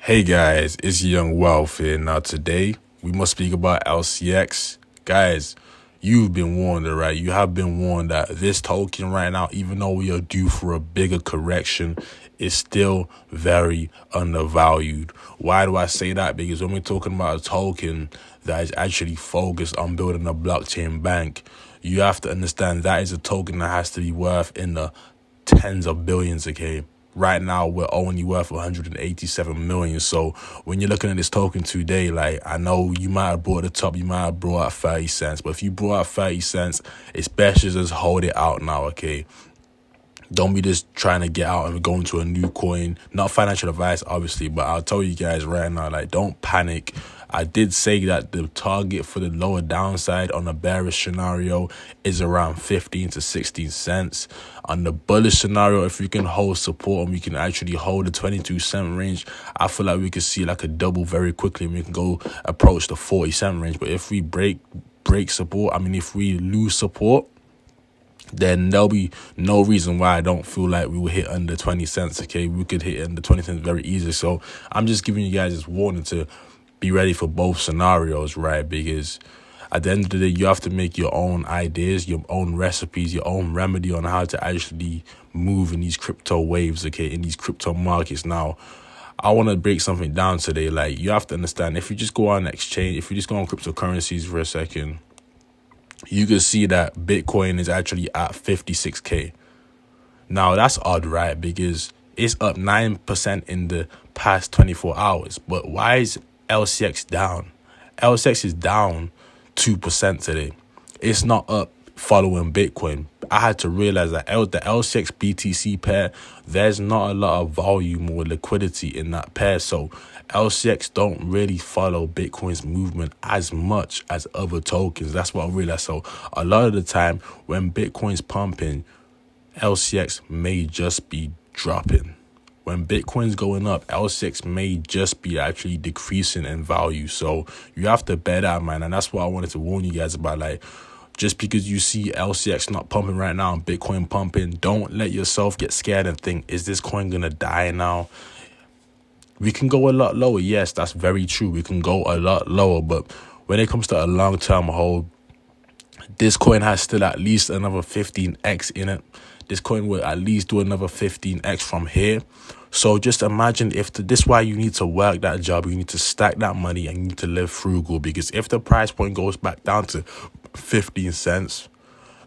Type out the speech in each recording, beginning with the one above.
Hey guys, it's Young Wealth here. Now today we must speak about LCX. Guys, you've been warned, right? You have been warned that this token right now, even though we are due for a bigger correction, is still very undervalued. Why do I say that? Because when we're talking about a token that is actually focused on building a blockchain bank, you have to understand that is a token that has to be worth in the tens of billions, okay? Right now, we're only worth 187 million. So when you're looking at this token today, like, I know you might have brought the top, you might have brought out 30 cents. But if you brought out 30 cents, it's best to just hold it out now, okay? Don't be just trying to get out and go into a new coin. Not financial advice, obviously, but I'll tell you guys right now, like, don't panic. I did say that the target for the lower downside on a bearish scenario is around 15 to 16 cents. On the bullish scenario, if we can hold support and we can actually hold the 22-cent range, I feel like we could see like a double very quickly and we can go approach the 40-cent range. But if we break support, if we lose support, then there'll be no reason why I don't feel like we will hit under 20 cents, okay? We could hit under 20 cents very easily. So I'm just giving you guys this warning to be ready for both scenarios, right? Because at the end of the day, you have to make your own ideas, your own recipes, your own remedy on how to actually move in these crypto waves, okay, in these crypto markets. Now, I want to break something down today. Like, you have to understand, if you just go on exchange, if you just go on cryptocurrencies for a second, you can see that Bitcoin is actually at 56K. Now, that's odd, right? Because it's up 9% in the past 24 hours. But why is LCX down? LCX is down 2% today. It's not up following Bitcoin. I had to realize that the LCX BTC pair, there's not a lot of volume or liquidity in that pair. So LCX don't really follow Bitcoin's movement as much as other tokens. That's what I realized. So a lot of the time when Bitcoin's pumping, LCX may just be dropping. When Bitcoin's going up, LCX may just be actually decreasing in value. So you have to bear that in mind. And that's what I wanted to warn you guys about. Like, just because you see LCX not pumping right now and Bitcoin pumping, don't let yourself get scared and think, is this coin going to die now? We can go a lot lower. Yes, that's very true. We can go a lot lower. But when it comes to a long-term hold, this coin has still at least another 15x in it. This coin will at least do another 15x from here. So just imagine this is why you need to work that job. You need to stack that money and you need to live frugal. Because if the price point goes back down to 15 cents,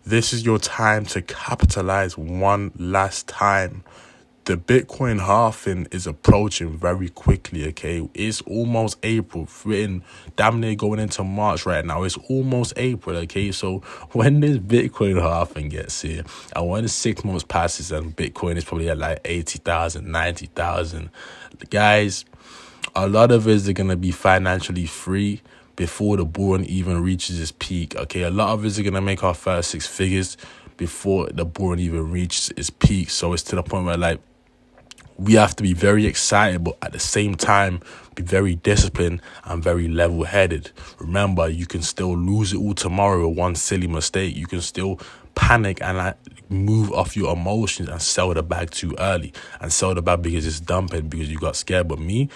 this is your time to capitalize one last time. The Bitcoin halving is approaching very quickly, okay? It's almost April. We're in damn near going into March right now. It's almost April, okay? So when this Bitcoin halving gets here, and when the 6 months passes and Bitcoin is probably at like 80,000, 90,000, guys, a lot of us are going to be financially free before the bull run even reaches its peak, okay? A lot of us are going to make our first 6 figures before the bull run even reaches its peak. So it's to the point where, like, we have to be very excited, but at the same time, be very disciplined and very level-headed. Remember, you can still lose it all tomorrow with one silly mistake. You can still panic and move off your emotions and sell the bag too early and sell the bag because it's dumping because you got scared. But me,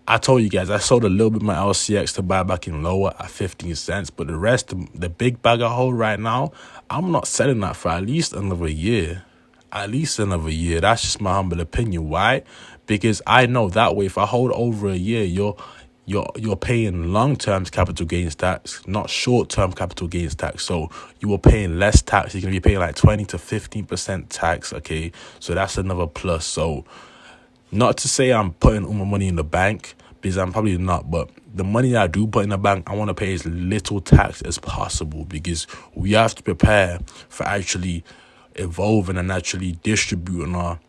I told you guys, I sold a little bit of my LCX to buy back in lower at 15 cents. But the rest, the big bag I hold right now, I'm not selling that for at least another year. At least another year. That's just my humble opinion. Why? Because I know that way, if I hold over a year, you're paying long-term capital gains tax, not short-term capital gains tax. So you are paying less tax. You're going to be paying like 20 to 15% tax, okay? So that's another plus. So not to say I'm putting all my money in the bank, because I'm probably not, but the money that I do put in the bank, I want to pay as little tax as possible because we have to prepare for actually evolving and actually distributing our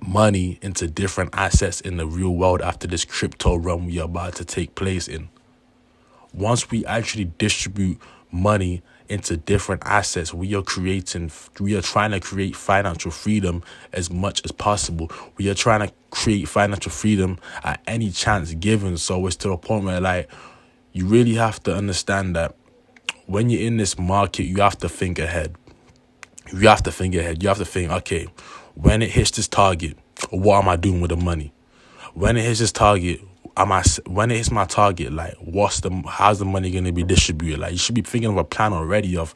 money into different assets in the real world after this crypto run we are about to take place in. Once we actually distribute money into different assets, we are trying to create financial freedom as much as possible. We are trying to create financial freedom at any chance given. So it's to the point where, like, you really have to understand that when you're in this market, you have to think ahead. You have to think, okay, when it hits this target, what am I doing with the money? when it hits this target, when it hits my target, like how's the money gonna be distributed? Like, you should be thinking of a plan already of,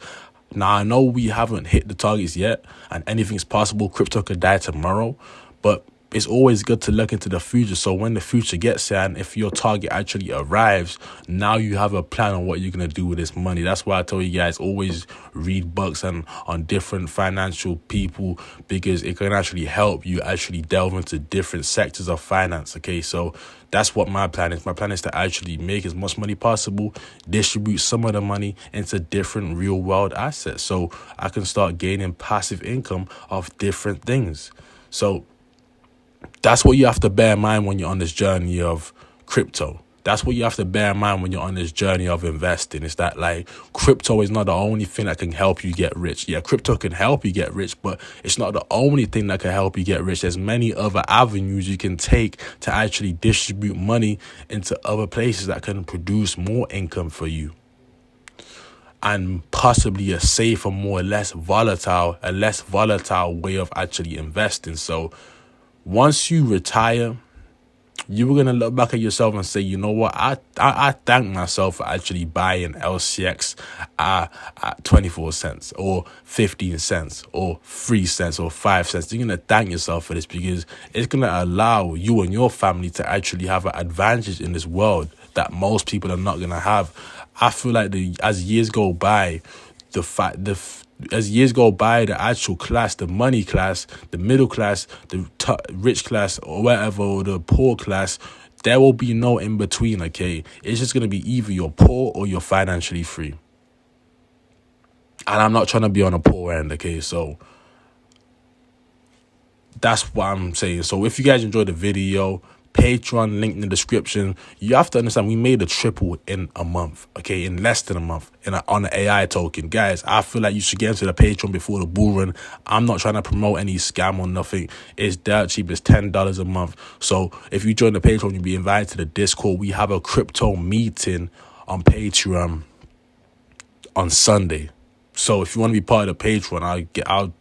now I know we haven't hit the targets yet and anything's possible. Crypto could die tomorrow, but it's always good to look into the future. So when the future gets there, and if your target actually arrives, now you have a plan on what you're going to do with this money. That's why I tell you guys, always read books and on different financial people, because it can actually help you actually delve into different sectors of finance. Okay, so that's what my plan is. My plan is to actually make as much money possible, distribute some of the money into different real world assets, so I can start gaining passive income of different things. So that's what you have to bear in mind when you're on this journey of crypto. That's what you have to bear in mind when you're on this journey of investing, is that, like, crypto is not the only thing that can help you get rich. Yeah, crypto can help you get rich, but it's not the only thing that can help you get rich. There's many other avenues you can take to actually distribute money into other places that can produce more income for you, and possibly a safer, less volatile way of actually investing. So once you retire, you were going to look back at yourself and say, you know what, I thank myself for actually buying LCX at 24 cents or 15 cents or 3 cents or 5 cents. You're going to thank yourself for this, because it's going to allow you and your family to actually have an advantage in this world that most people are not going to have. I feel like as years go by, the actual class, the money class, the middle class, the rich class, or whatever, or the poor class, there will be no in between. Okay, it's just gonna be either you're poor or you're financially free. And I'm not trying to be on a poor end. Okay, so that's what I'm saying. So if you guys enjoyed the video, Patreon link in the description. You have to understand, we made a triple in a month, okay, in less than a month, on an AI token. Guys, I feel like you should get into the Patreon before the bull run. I'm not trying to promote any scam or nothing. It's dirt cheap. It's $10 a month. So if you join the Patreon, you'll be invited to the Discord. We have a crypto meeting on Patreon on Sunday. So if you want to be part of the Patreon, I'll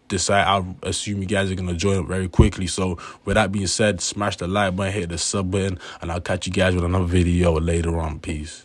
assume you guys are going to join very quickly. So with that being said, smash the like button, hit the sub button, and I'll catch you guys with another video later on. Peace.